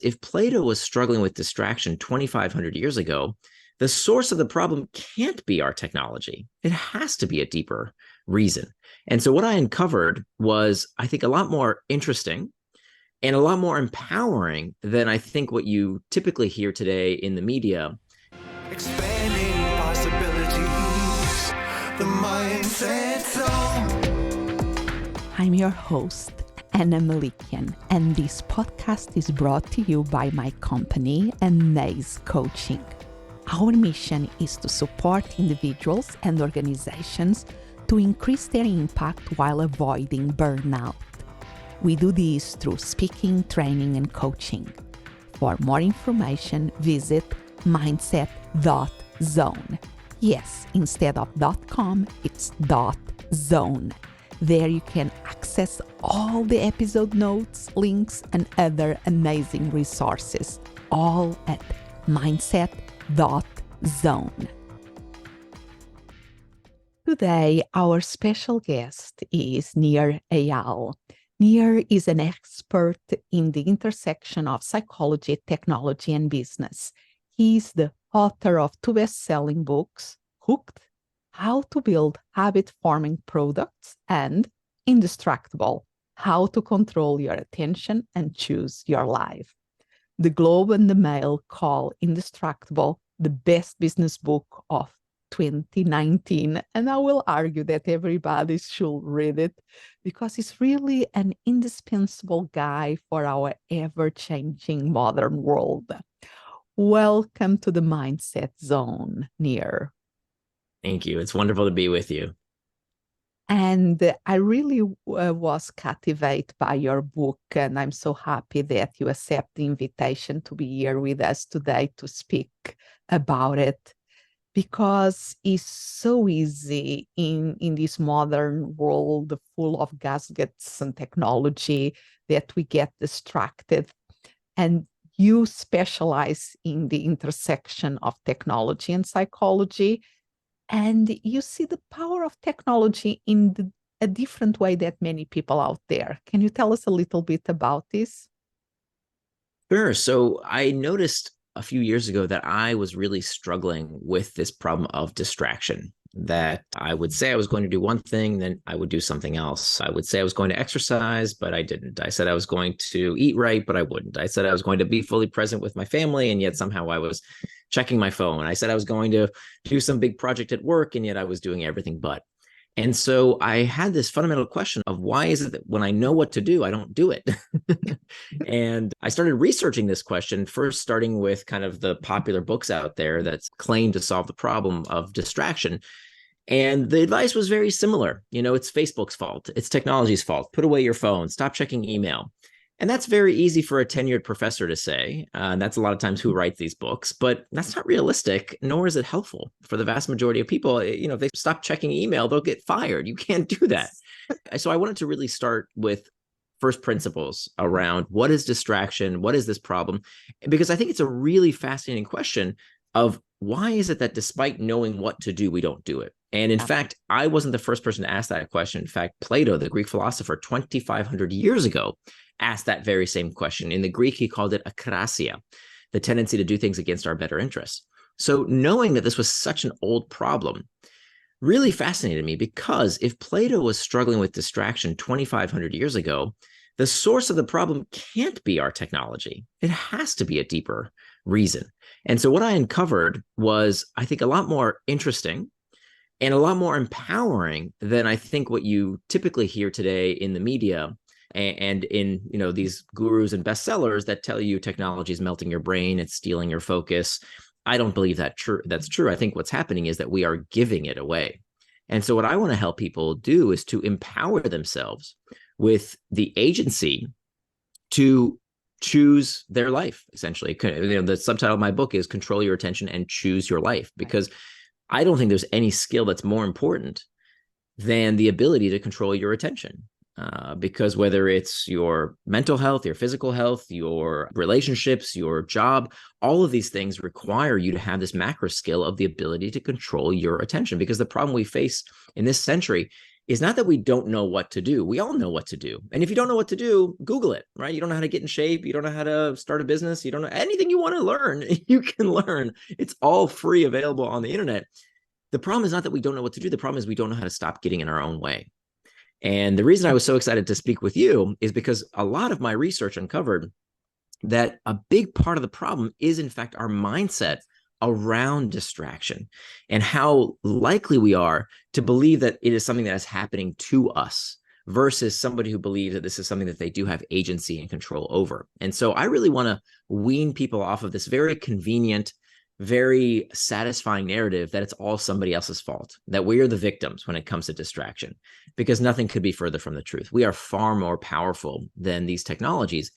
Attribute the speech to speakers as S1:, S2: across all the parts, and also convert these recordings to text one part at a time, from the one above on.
S1: If Plato was struggling with distraction 2,500 years ago, the source of the problem can't be our technology. It has to be a deeper reason. And so what I uncovered was, I think, a lot more interesting and a lot more empowering than I think what you typically hear today in the media.
S2: Expanding possibilities, the mindset zone.
S3: I'm your host, Ana Melikian, and this podcast is brought to you by my company, AMAZE Coaching. Our mission is to support individuals and organizations to increase their impact while avoiding burnout. We do this through speaking, training, and coaching. For more information, visit mindset.zone. Yes, instead of .com, it's .zone. There you can access all the episode notes, links, and other amazing resources, all at mindset.zone. Today, our special guest is Nir Eyal. Nir is an expert in the intersection of psychology, technology, and business. He's the author of 2 best-selling books, Hooked, How to Build Habit-Forming Products, and Indestructible, How to Control Your Attention and Choose Your Life. The Globe and the Mail call Indestructible the best business book of 2019, and I will argue that everybody should read it because it's really an indispensable guide for our ever-changing modern world. Welcome to the Mindset Zone, Nir.
S1: Thank you. It's wonderful to be with you.
S3: And I really was captivated by your book, and I'm so happy that you accept the invitation to be here with us today to speak about it, because it's so easy in this modern world full of gadgets and technology that we get distracted. And you specialize in the intersection of technology and psychology, and you see the power of technology in a different way that many people out there. Can you tell us a little bit about this?
S1: Sure. So I noticed a few years ago that I was really struggling with this problem of distraction, that I would say I was going to do one thing, then I would do something else. I would say I was going to exercise, but I didn't. I said I was going to eat right, but I wouldn't. I said I was going to be fully present with my family, and yet somehow I was checking my phone. I said I was going to do some big project at work, and yet I was doing everything but. And so I had this fundamental question of, why is it that when I know what to do, I don't do it? And I started researching this question, first starting with kind of the popular books out there that claim to solve the problem of distraction. And the advice was very similar. It's Facebook's fault. It's technology's fault. Put away your phone. Stop checking email. And that's very easy for a tenured professor to say. That's a lot of times who writes these books, but that's not realistic, nor is it helpful for the vast majority of people. If they stop checking email, they'll get fired. You can't do that. So I wanted to really start with first principles around what is distraction? What is this problem? Because I think it's a really fascinating question of, why is it that despite knowing what to do, we don't do it? And in fact, I wasn't the first person to ask that question. In fact, Plato, the Greek philosopher, 2,500 years ago, asked that very same question. In the Greek, he called it akrasia, the tendency to do things against our better interests. So knowing that this was such an old problem really fascinated me, because if Plato was struggling with distraction 2,500 years ago, the source of the problem can't be our technology. It has to be a deeper reason. And so what I uncovered was, I think, a lot more interesting and a lot more empowering than I think what you typically hear today in the media and in these gurus and bestsellers that tell you technology is melting your brain, it's stealing your focus. I don't believe that's true. I think what's happening is that we are giving it away. And so what I want to help people do is to empower themselves with the agency to choose their life, essentially. The subtitle of my book is Control Your Attention and Choose Your Life, because I don't think there's any skill that's more important than the ability to control your attention. Because whether it's your mental health, your physical health, your relationships, your job, all of these things require you to have this macro skill of the ability to control your attention. Because the problem we face in this century is not that we don't know what to do. We all know what to do. And if you don't know what to do, Google it, right? You don't know how to get in shape. You don't know how to start a business. You don't know anything you want to learn. You can learn. It's all free, available on the internet. The problem is not that we don't know what to do. The problem is we don't know how to stop getting in our own way. And the reason I was so excited to speak with you is because a lot of my research uncovered that a big part of the problem is, in fact, our mindset around distraction and how likely we are to believe that it is something that is happening to us versus somebody who believes that this is something that they do have agency and control over. And so I really want to wean people off of this very convenient, very satisfying narrative that it's all somebody else's fault, that we are the victims when it comes to distraction, because nothing could be further from the truth. We are far more powerful than these technologies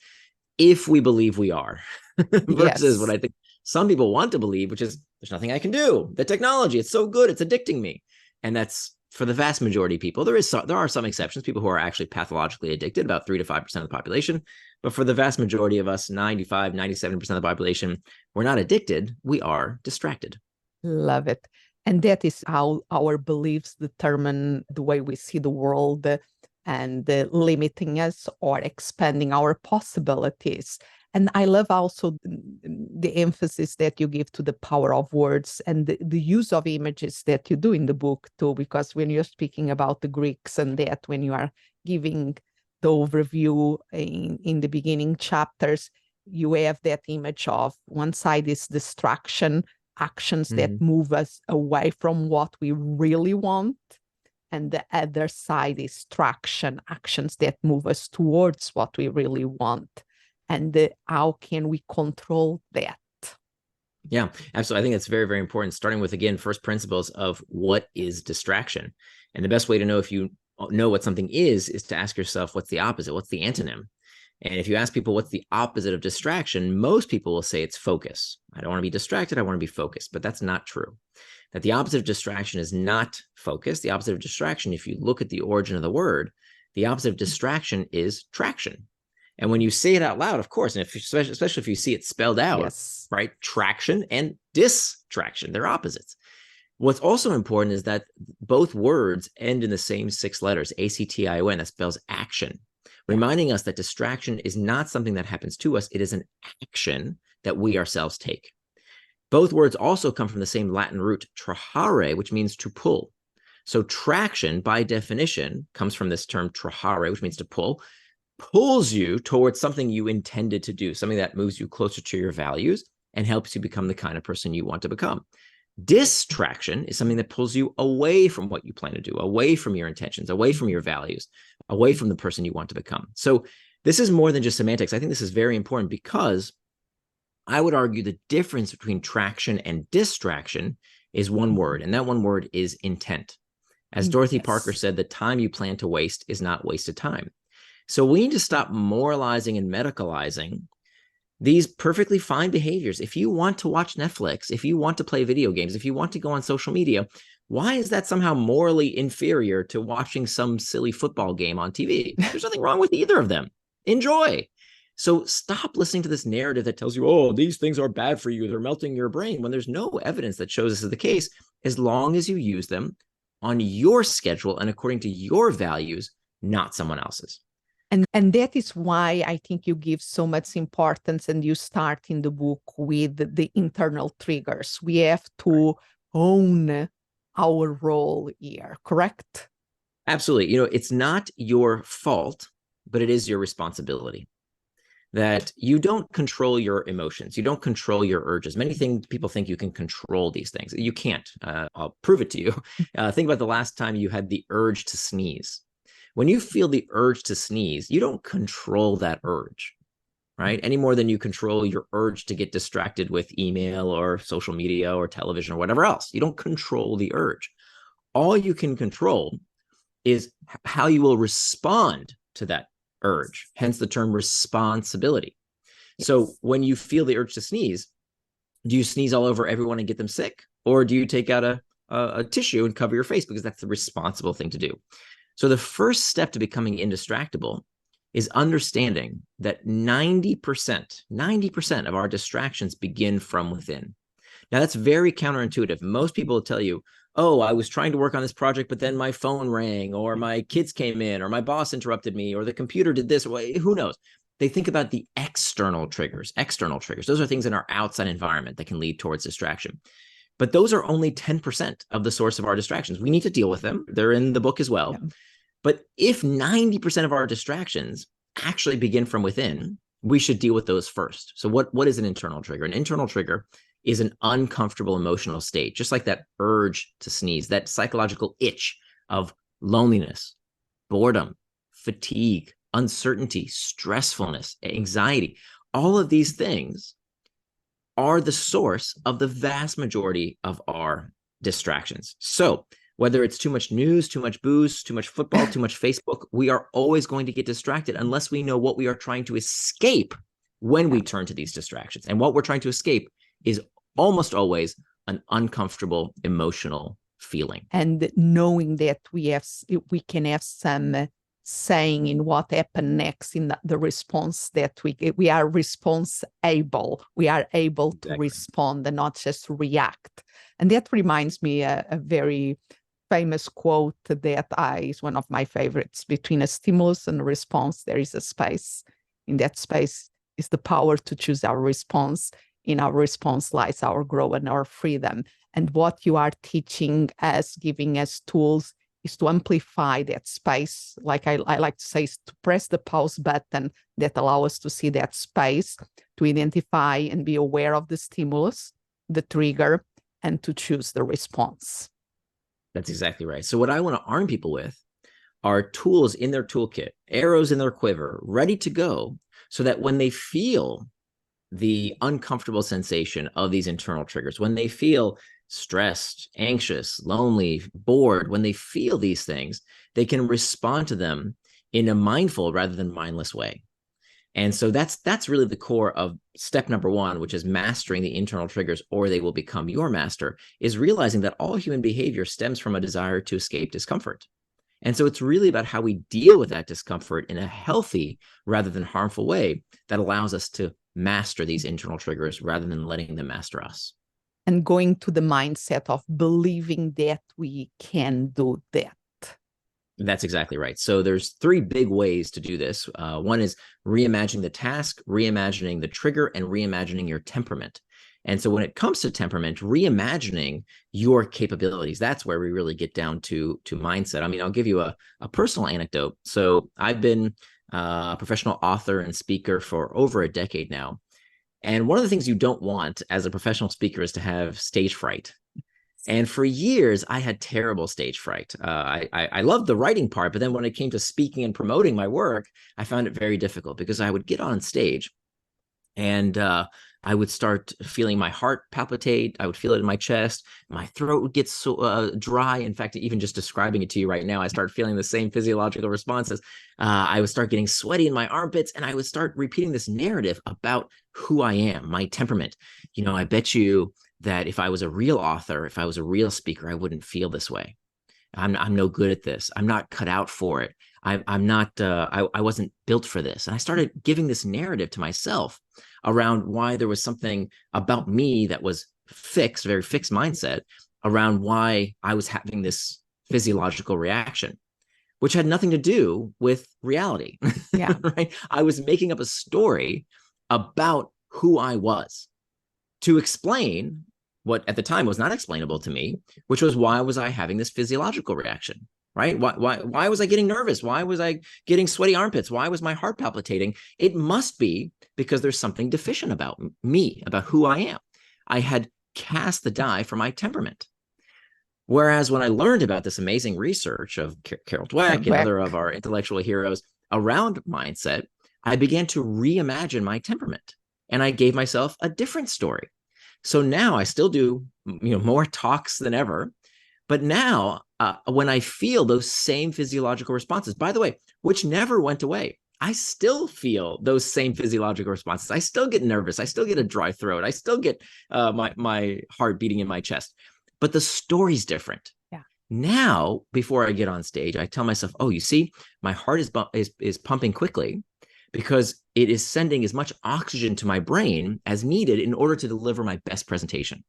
S1: if we believe we are, versus what I think some people want to believe, which is there's nothing I can do. The technology, it's so good, it's addicting me. And that's for the vast majority of people. There are some exceptions, people who are actually pathologically addicted, about 3 to 5% of the population. But for the vast majority of us, 95, 97% of the population, we're not addicted, we are distracted.
S3: Love it. And that is how our beliefs determine the way we see the world, and limiting us or expanding our possibilities. And I love also the emphasis that you give to the power of words and the use of images that you do in the book too, because when you're speaking about the Greeks and that, when you are giving the overview in the beginning chapters, you have that image of one side is distraction, actions that move us away from what we really want. And the other side is traction, actions that move us towards what we really want. And how can we control that?
S1: Yeah, absolutely. I think that's very, very important. Starting with, again, first principles of what is distraction. And the best way to know if you know what something is to ask yourself, what's the opposite? What's the antonym? And if you ask people what's the opposite of distraction, most people will say it's focus. I don't want to be distracted. I want to be focused. But that's not true. That the opposite of distraction is not focus. The opposite of distraction, if you look at the origin of the word, the opposite of distraction is traction. And when you say it out loud, of course, and especially if you see it spelled out, right? Traction and distraction, they're opposites. What's also important is that both words end in the same 6 letters, A-C-T-I-O-N, that spells action, reminding us that distraction is not something that happens to us. It is an action that we ourselves take. Both words also come from the same Latin root, trahare, which means to pull. So traction, by definition, comes from this term trahare, which means to pull, pulls you towards something you intended to do, something that moves you closer to your values and helps you become the kind of person you want to become. Distraction is something that pulls you away from what you plan to do, away from your intentions, away from your values, away from the person you want to become. So this is more than just semantics. I think this is very important because I would argue the difference between traction and distraction is one word, and that one word is intent. As Dorothy Parker said, the time you plan to waste is not wasted time. So we need to stop moralizing and medicalizing these perfectly fine behaviors. If you want to watch Netflix, if you want to play video games, if you want to go on social media, why is that somehow morally inferior to watching some silly football game on TV? There's nothing wrong with either of them. Enjoy. So stop listening to this narrative that tells you, oh, these things are bad for you, they're melting your brain, when there's no evidence that shows this is the case, as long as you use them on your schedule and according to your values, not someone else's.
S3: And that is why I think you give so much importance, and you start in the book with the internal triggers. We have to own our role here, correct?
S1: Absolutely. You know, it's not your fault, but it is your responsibility. That you don't control your emotions. You don't control your urges. Many things, people think you can control these things. You can't. I'll prove it to you. Think about the last time you had the urge to sneeze. When you feel the urge to sneeze, you don't control that urge, right? Any more than you control your urge to get distracted with email or social media or television or whatever else. You don't control the urge. All you can control is how you will respond to that urge, hence the term responsibility. Yes. So when you feel the urge to sneeze, do you sneeze all over everyone and get them sick? Or do you take out a tissue and cover your face? Because that's the responsible thing to do. So the first step to becoming indistractable is understanding that 90% of our distractions begin from within. Now, that's very counterintuitive. Most people will tell you, oh, I was trying to work on this project, but then my phone rang, or my kids came in, or my boss interrupted me, or the computer did this. Who knows? They think about the external triggers. External triggers. Those are things in our outside environment that can lead towards distraction. But those are only 10% of the source of our distractions. We need to deal with them. They're in the book as well. Yeah. But if 90% of our distractions actually begin from within, we should deal with those first. So what is an internal trigger? An internal trigger is an uncomfortable emotional state, just like that urge to sneeze, that psychological itch of loneliness, boredom, fatigue, uncertainty, stressfulness, anxiety. All of these things are the source of the vast majority of our distractions. So whether it's too much news, too much booze, too much football, too much Facebook, we are always going to get distracted unless we know what we are trying to escape when we turn to these distractions. And what we're trying to escape is almost always an uncomfortable emotional feeling.
S3: And knowing that we can have some saying in what happened next in the response, that we are response able. We are able to respond and not just react. And that reminds me a very famous quote that is one of my favorites. Between a stimulus and a response, there is a space. In that space is the power to choose our response. In our response lies our growth and our freedom. And what you are teaching us, giving us tools, is to amplify that space. Like I like to say, is to press the pause button that allows us to see that space, to identify and be aware of the stimulus, the trigger, and to choose the response.
S1: That's exactly right. So what I want to arm people with are tools in their toolkit, arrows in their quiver, ready to go, so that when they feel the uncomfortable sensation of these internal triggers, when they feel stressed, anxious, lonely, bored, when they feel these things, they can respond to them in a mindful rather than mindless way. And so that's really the core of step number one, which is mastering the internal triggers, or they will become your master, is realizing that all human behavior stems from a desire to escape discomfort. And so it's really about how we deal with that discomfort in a healthy rather than harmful way that allows us to master these internal triggers rather than letting them master us.
S3: And going to the mindset of believing that we can do that.
S1: That's exactly right. So there's three big ways to do this. One is reimagining the task, reimagining the trigger, and reimagining your temperament. And so when it comes to temperament, reimagining your capabilities, that's where we really get down to mindset. I mean, I'll give you a personal anecdote. So I've been a professional author and speaker for over a decade now. And one of the things you don't want as a professional speaker is to have stage fright. And for years, I had terrible stage fright. I loved the writing part, but then when it came to speaking and promoting my work, I found it very difficult because I would get on stage and I would start feeling my heart palpitate. I would feel it in my chest. My throat would get so dry. In fact, even just describing it to you right now, I start feeling the same physiological responses. I would start getting sweaty in my armpits, and I would start repeating this narrative about who I am, my temperament. You know, I bet you that if I was a real author, if I was a real speaker, I wouldn't feel this way. I'm no good at this. I'm not cut out for it. I'm not, I wasn't built for this. And I started giving this narrative to myself around why there was something about me that was fixed, very fixed mindset around why I was having this physiological reaction, which had nothing to do with reality.
S3: Yeah.
S1: Right. I was making up a story about who I was to explain what at the time was not explainable to me, which was why was I having this physiological reaction, right? Why was I getting nervous? Why was I getting sweaty armpits? Why was my heart palpitating? It must be because there's something deficient about me, about who I am. I had cast the die for my temperament. Whereas when I learned about this amazing research of Carol Dweck and other of our intellectual heroes around mindset, I began to reimagine my temperament. And I gave myself a different story. So now I still do, more talks than ever. But now when I feel those same physiological responses, by the way, which never went away, I still feel those same physiological responses. I still get nervous. I still get a dry throat. I still get my heart beating in my chest. But the story's different.
S3: Yeah.
S1: Now, before I get on stage, I tell myself, oh, you see, my heart is pumping quickly, because it is sending as much oxygen to my brain as needed in order to deliver my best presentation.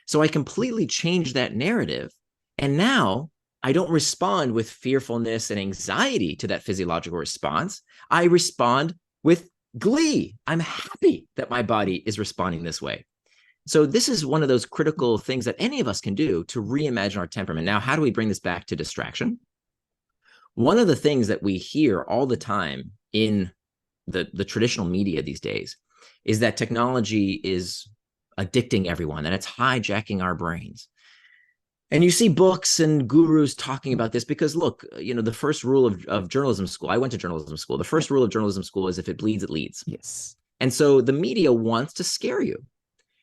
S1: So I completely changed that narrative. And now I don't respond with fearfulness and anxiety to that physiological response. I respond with glee. I'm happy that my body is responding this way. So this is one of those critical things that any of us can do to reimagine our temperament. Now, how do we bring this back to distraction? One of the things that we hear all the time in the traditional media these days is that technology is addicting everyone and it's hijacking our brains. And you see books and gurus talking about this because, look, the first rule of journalism school, I went to journalism school. The first rule of journalism school is if it bleeds, it leads.
S3: Yes.
S1: And so the media wants to scare you.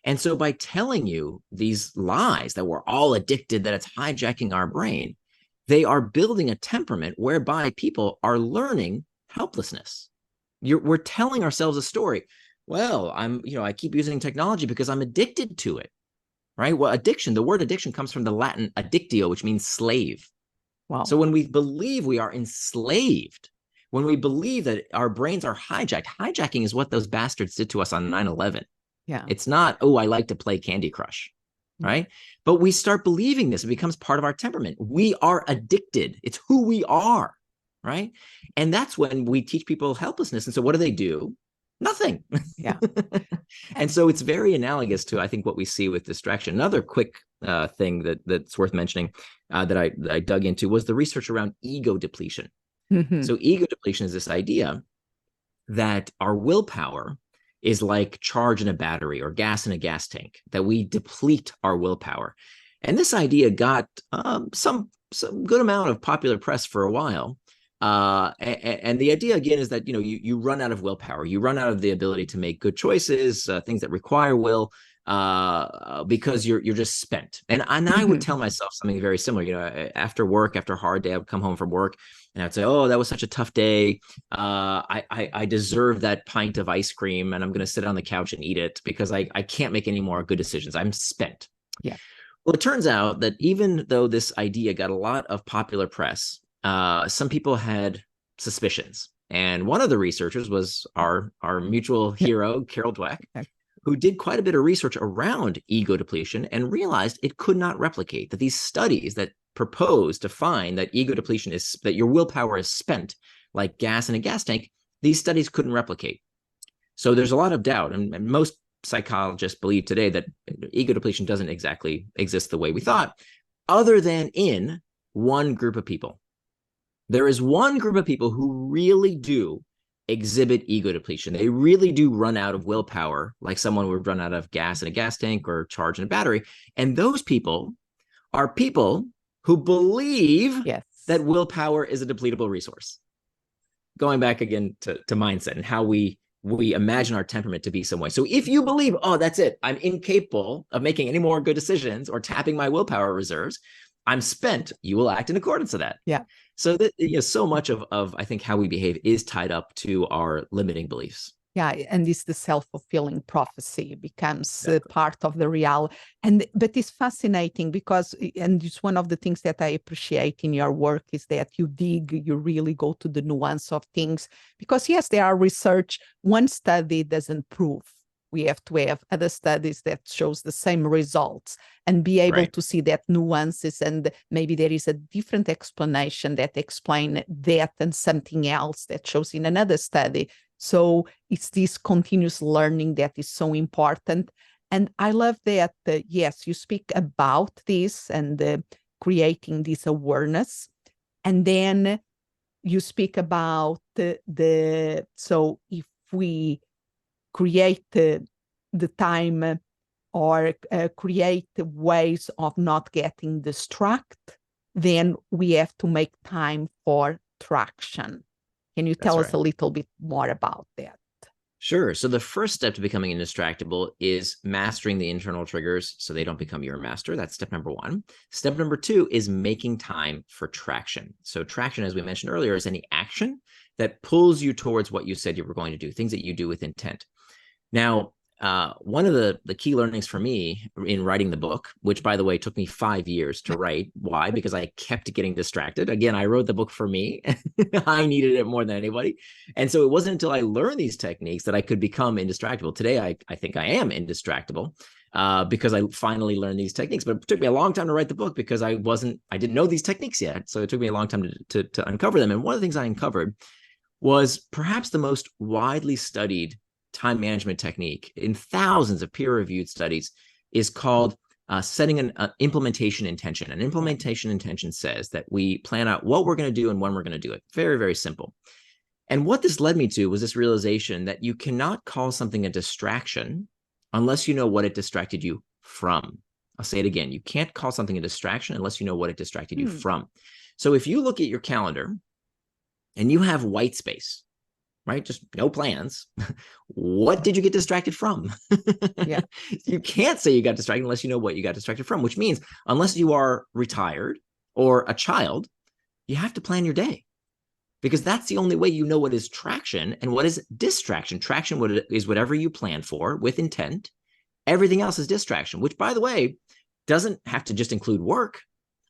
S1: And so by telling you these lies that we're all addicted, that it's hijacking our brain, they are building a temperament whereby people are learning helplessness. We're telling ourselves a story. Well, I keep using technology because I'm addicted to it, right? Well, the word addiction comes from the Latin addictio, which means slave.
S3: Wow.
S1: So when we believe we are enslaved, when we believe that our brains are hijacking is what those bastards did to us on 9/11.
S3: Yeah.
S1: It's not, oh, I like to play Candy Crush, right? But we start believing this. It becomes part of our temperament. We are addicted. It's who we are, right? And that's when we teach people helplessness. And so what do? Nothing.
S3: Yeah.
S1: And so it's very analogous to, I think, what we see with distraction. Another quick thing that's worth mentioning that I dug into was the research around ego depletion.
S3: Mm-hmm.
S1: So ego depletion is this idea that our willpower is like charge in a battery or gas in a gas tank, that we deplete our willpower. And this idea got some good amount of popular press for a while. And the idea, again, is that, you run out of willpower. You run out of the ability to make good choices, things that require will, because you're just spent. And I would tell myself something very similar. After work, after a hard day, I would come home from work and I'd say, oh, that was such a tough day. I deserve that pint of ice cream and I'm going to sit on the couch and eat it because I can't make any more good decisions. I'm spent.
S3: Yeah.
S1: Well, it turns out that even though this idea got a lot of popular press, some people had suspicions. And one of the researchers was our mutual hero, Carol Dweck, who did quite a bit of research around ego depletion and realized it could not replicate, that these studies that propose to find that ego depletion is that your willpower is spent like gas in a gas tank, these studies couldn't replicate. So there's a lot of doubt. And most psychologists believe today that ego depletion doesn't exactly exist the way we thought, other than in one group of people. There is one group of people who really do exhibit ego depletion. They really do run out of willpower, like someone would run out of gas in a gas tank or charge in a battery. And those people are people who believe that willpower is a depletable resource. Going back again to mindset and how we imagine our temperament to be some way. So if you believe, oh, that's it, I'm incapable of making any more good decisions or tapping my willpower reserves, I'm spent, you will act in accordance to that.
S3: Yeah.
S1: So that, so much of I think how we behave is tied up to our limiting beliefs.
S3: Yeah, and it's the self-fulfilling prophecy becomes part of the reality. But it's fascinating because, and it's one of the things that I appreciate in your work is that you really go to the nuance of things. Because yes, there are research. One study doesn't prove. We have to have other studies that shows the same results and be able to see that nuances, and maybe there is a different explanation that explain that and something else that shows in another study. So it's this continuous learning that is so important. And I love that, yes, you speak about this and creating this awareness. And then you speak about so if we create the time or create ways of not getting distracted, then we have to make time for traction. Can you tell us a little bit more about that?
S1: Sure. So the first step to becoming indistractable is mastering the internal triggers so they don't become your master. That's step number one. Step number two is making time for traction. So traction, as we mentioned earlier, is any action that pulls you towards what you said you were going to do, things that you do with intent. Now, one of the key learnings for me in writing the book, which by the way took me 5 years to write. Why? Because I kept getting distracted. Again, I wrote the book for me. I needed it more than anybody. And so it wasn't until I learned these techniques that I could become indestructible. Today, I think I am indestructible because I finally learned these techniques. But it took me a long time to write the book because I didn't know these techniques yet. So it took me a long time to uncover them. And one of the things I uncovered was perhaps the most widely studied time management technique in thousands of peer-reviewed studies is called setting an implementation intention. An implementation intention says that we plan out what we're going to do and when we're going to do it. Very, very simple. And what this led me to was this realization that you cannot call something a distraction unless you know what it distracted you from. I'll say it again. You can't call something a distraction unless you know what it distracted you from. So if you look at your calendar and you have white space, right? Just no plans. What did you get distracted from?
S3: Yeah.
S1: You can't say you got distracted unless you know what you got distracted from, which means unless you are retired or a child, you have to plan your day because that's the only way you know what is traction and what is distraction. Traction is whatever you plan for with intent. Everything else is distraction, which by the way, doesn't have to just include work.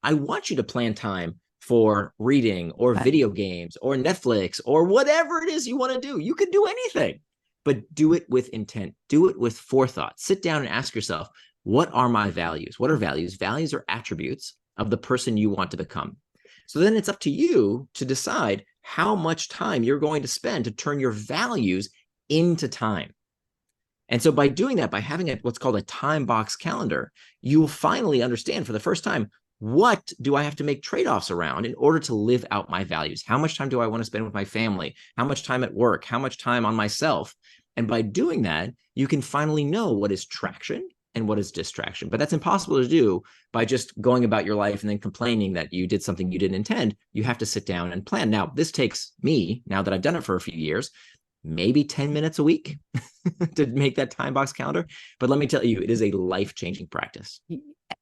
S1: I want you to plan time for reading or video games or Netflix or whatever it is you want to do. You can do anything, but do it with intent. Do it with forethought. Sit down and ask yourself, what are my values? What are values? Values are attributes of the person you want to become. So then it's up to you to decide how much time you're going to spend to turn your values into time. And so by doing that, by having what's called a time box calendar, you will finally understand for the first time, what do I have to make trade-offs around in order to live out my values? How much time do I want to spend with my family? How much time at work? How much time on myself? And by doing that, you can finally know what is traction and what is distraction. But that's impossible to do by just going about your life and then complaining that you did something you didn't intend. You have to sit down and plan. Now, this takes me, now that I've done it for a few years, maybe 10 minutes a week to make that time box calendar. But let me tell you, it is a life-changing practice.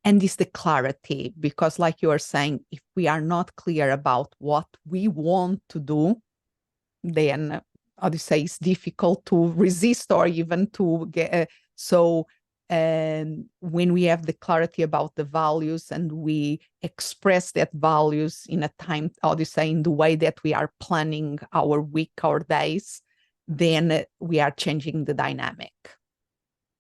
S3: And it's the clarity, because like you are saying, if we are not clear about what we want to do, then how do you say, it's difficult to resist or even to get. When we have the clarity about the values and we express that values in a time, how do you say, in the way that we are planning our week, our days, then we are changing the dynamic.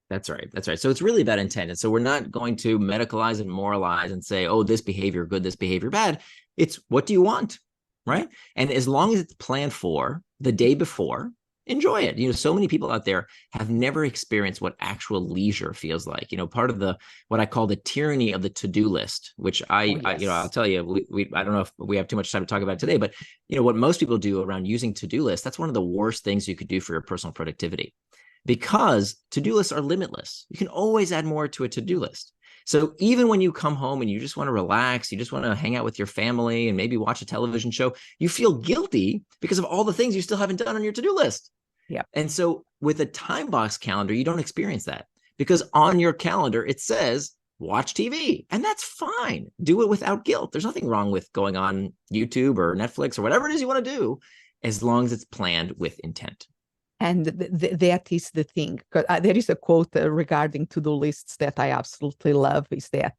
S1: That's right. That's right. So it's really about intent. And so we're not going to medicalize and moralize and say, oh, this behavior good, this behavior bad. It's what do you want, right? And as long as it's planned for the day before, enjoy it. You know, so many people out there have never experienced what actual leisure feels like. You know, part of what I call the tyranny of the to-do list, which I'll tell you, I don't know if we have too much time to talk about it today, but you know, what most people do around using to-do lists, that's one of the worst things you could do for your personal productivity. Because to-do lists are limitless. You can always add more to a to-do list. So even when you come home and you just want to relax, you just want to hang out with your family and maybe watch a television show, you feel guilty because of all the things you still haven't done on your to-do list.
S3: Yeah.
S1: And so with a time box calendar, you don't experience that because on your calendar, it says, watch TV. And that's fine. Do it without guilt. There's nothing wrong with going on YouTube or Netflix or whatever it is you want to do, as long as it's planned with intent.
S3: And that is the thing. There is a quote regarding to-do lists that I absolutely love, is that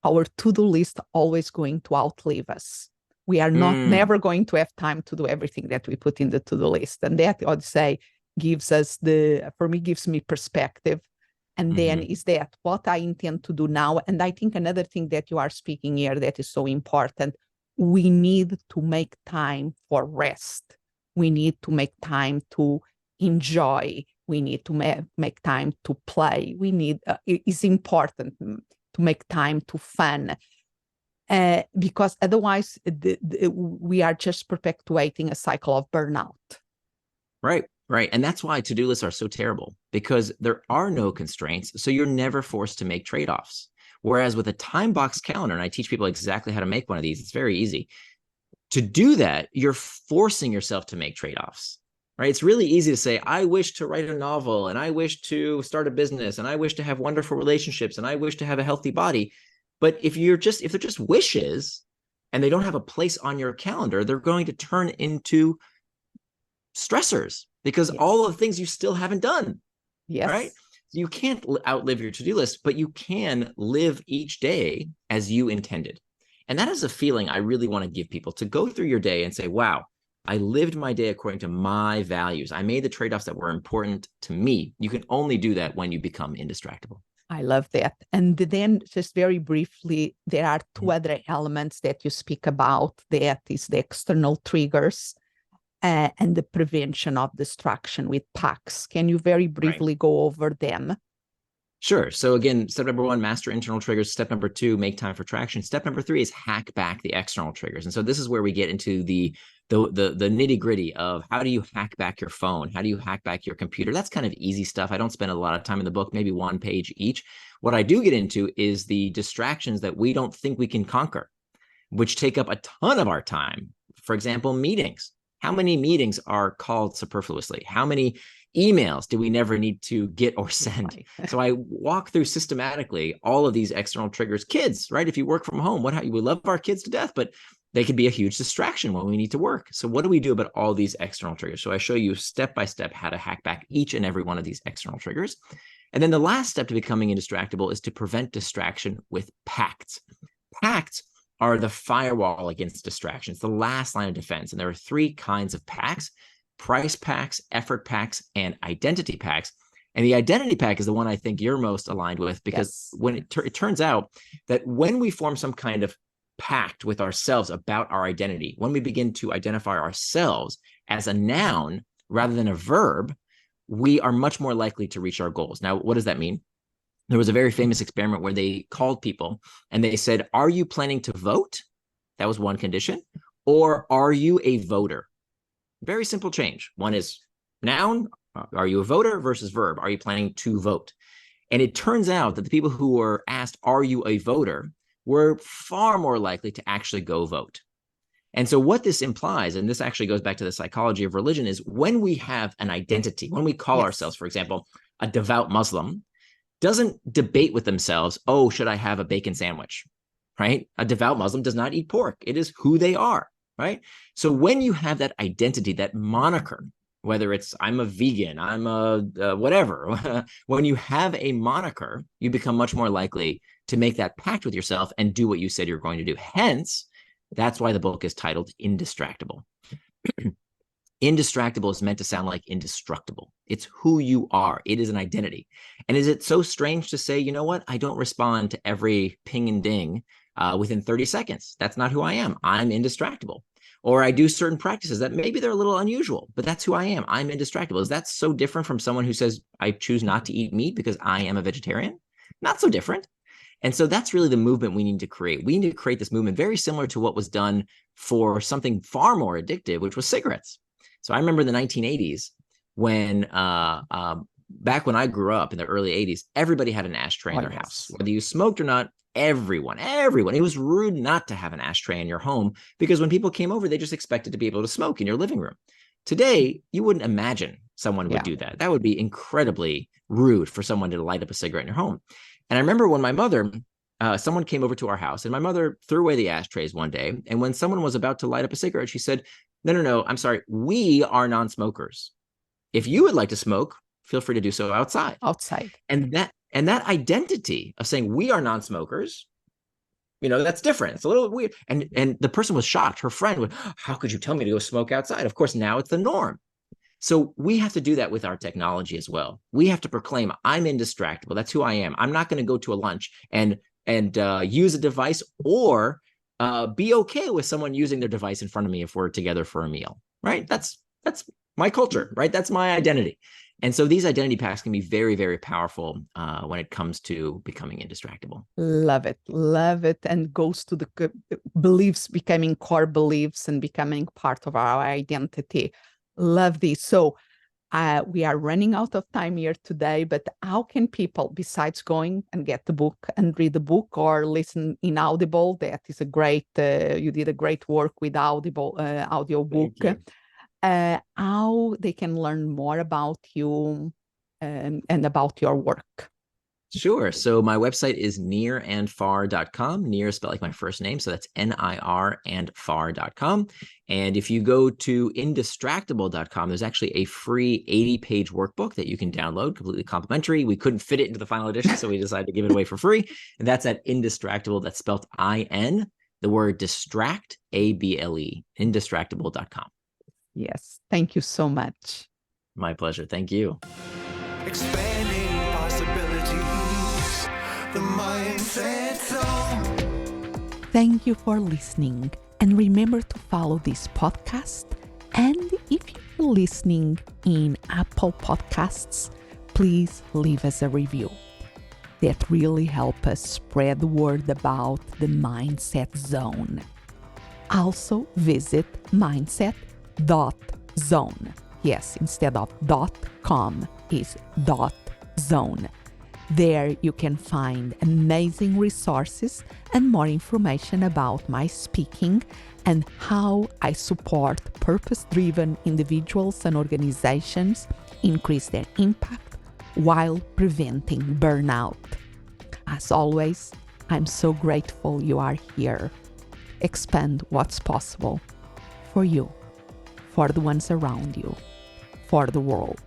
S3: our to-do list always going to outlive us. We are never going to have time to do everything that we put in the to-do list. And that, I'd say, gives me perspective. And then is that what I intend to do now. And I think another thing that you are speaking here that is so important, we need to make time for rest. We need to make time to enjoy. We need to make time to play. We need it's important to make time to fun, because otherwise we are just perpetuating a cycle of burnout.
S1: Right. And that's why to-do lists are so terrible, because there are no constraints. So you're never forced to make trade-offs. Whereas with a time box calendar, and I teach people exactly how to make one of these, it's very easy. To do that, you're forcing yourself to make trade-offs. Right? It's really easy to say, I wish to write a novel, and I wish to start a business, and I wish to have wonderful relationships, and I wish to have a healthy body. But if they're just wishes and they don't have a place on your calendar, they're going to turn into stressors because all of the things you still haven't done.
S3: Yes.
S1: Right. You can't outlive your to-do list, but you can live each day as you intended. And that is a feeling I really want to give people, to go through your day and say, wow, I lived my day according to my values. I made the trade-offs that were important to me. You can only do that when you become indistractable.
S3: I love that. And then just very briefly, there are two other elements that you speak about. That is the external triggers and the prevention of distraction with Pacts. Can you very briefly go over them?
S1: Sure. So again, step number 1, master internal triggers. Step number 2, make time for traction. Step number 3 is hack back the external triggers. And so this is where we get into the nitty gritty of how do you hack back your phone? How do you hack back your computer? That's kind of easy stuff. I don't spend a lot of time in the book, maybe 1 page each. What I do get into is the distractions that we don't think we can conquer, which take up a ton of our time. For example, meetings. How many meetings are called superfluously? How many emails do we never need to get or send? So I walk through systematically all of these external triggers. Kids, right? If you work from home, we love our kids to death, but they can be a huge distraction when we need to work. So what do we do about all these external triggers? So I show you step by step how to hack back each and every one of these external triggers. And then the last step to becoming indistractable is to prevent distraction with pacts. Pacts are the firewall against distractions, the last line of defense. And there are 3 kinds of pacts: price pacts, effort pacts, and identity pacts. And the identity pack is the one I think you're most aligned with, because when it turns out that when we form some kind of pact with ourselves about our identity, when we begin to identify ourselves as a noun rather than a verb, we are much more likely to reach our goals. Now, what does that mean? There was a very famous experiment where they called people and they said, are you planning to vote? That was one condition. Or are you a voter? Very simple change. One is noun, are you a voter, versus verb, are you planning to vote? And it turns out that the people who were asked, are you a voter, were far more likely to actually go vote. And so what this implies, and this actually goes back to the psychology of religion, is when we have an identity, when we call ourselves, for example, a devout Muslim, doesn't debate with themselves, oh, should I have a bacon sandwich, right? A devout Muslim does not eat pork. It is who they are, right? So when you have that identity, that moniker, whether it's I'm a vegan, I'm a whatever, when you have a moniker, you become much more likely to make that pact with yourself and do what you said you're going to do. Hence, that's why the book is titled Indistractable. Indistractable is meant to sound like indestructible. It's who you are. It is an identity. And is it so strange to say, you know what? I don't respond to every ping and ding within 30 seconds. That's not who I am. I'm indistractable. Or I do certain practices that maybe they're a little unusual, but that's who I am. I'm indistractable. Is that so different from someone who says, I choose not to eat meat because I am a vegetarian? Not so different. And so that's really the movement we need to create. We need to create this movement very similar to what was done for something far more addictive, which was cigarettes. So I remember in the 1980s when, back when I grew up in the early 80s, everybody had an ashtray in their house. Whether you smoked or not, everyone. It was rude not to have an ashtray in your home, because when people came over, they just expected to be able to smoke in your living room. Today, you wouldn't imagine someone would do that. That would be incredibly rude for someone to light up a cigarette in your home. And I remember when my mother, someone came over to our house, and my mother threw away the ashtrays one day. And when someone was about to light up a cigarette, she said, no, I'm sorry. We are non-smokers. If you would like to smoke, feel free to do so outside. And that identity of saying we are non-smokers, that's different. It's a little weird. And the person was shocked. Her friend would, how could you tell me to go smoke outside? Of course, now it's the norm. So we have to do that with our technology as well. We have to proclaim, I'm indistractable. That's who I am. I'm not going to go to a lunch and use a device, or be okay with someone using their device in front of me if we're together for a meal, right? That's my culture, right? That's my identity. And so these identity packs can be very, very powerful when it comes to becoming indistractable.
S3: Love it. And goes to the beliefs becoming core beliefs and becoming part of our identity. Love this. So we are running out of time here today, but how can people, besides going and get the book and read the book or listen in Audible, that is a great, you did a great work with Audible audio book, how they can learn more about you and about your work?
S1: Sure. So my website is nirandfar.com. Nir is spelled like my first name. So that's Nir and far.com. And if you go to Indestructible.com, there's actually a free 80-page workbook that you can download, completely complimentary. We couldn't fit it into the final edition, so we decided to give it away for free. And that's at Indestructible. That's spelled I-N, the word distract, A-B-L-E, Indestructible.com.
S3: Yes. Thank you so much.
S1: My pleasure. Thank you.
S2: Expanding possibilities, the mindset zone.
S3: Thank you for listening. And remember to follow this podcast. And if you're listening in Apple Podcasts, please leave us a review. That really helps us spread the word about the Mindset Zone. Also visit mindset.zone. Yes, instead of .com is .zone. There you can find amazing resources and more information about my speaking and how I support purpose-driven individuals and organizations increase their impact while preventing burnout. As always, I'm so grateful you are here. Expand what's possible for you, for the ones around you, for the world.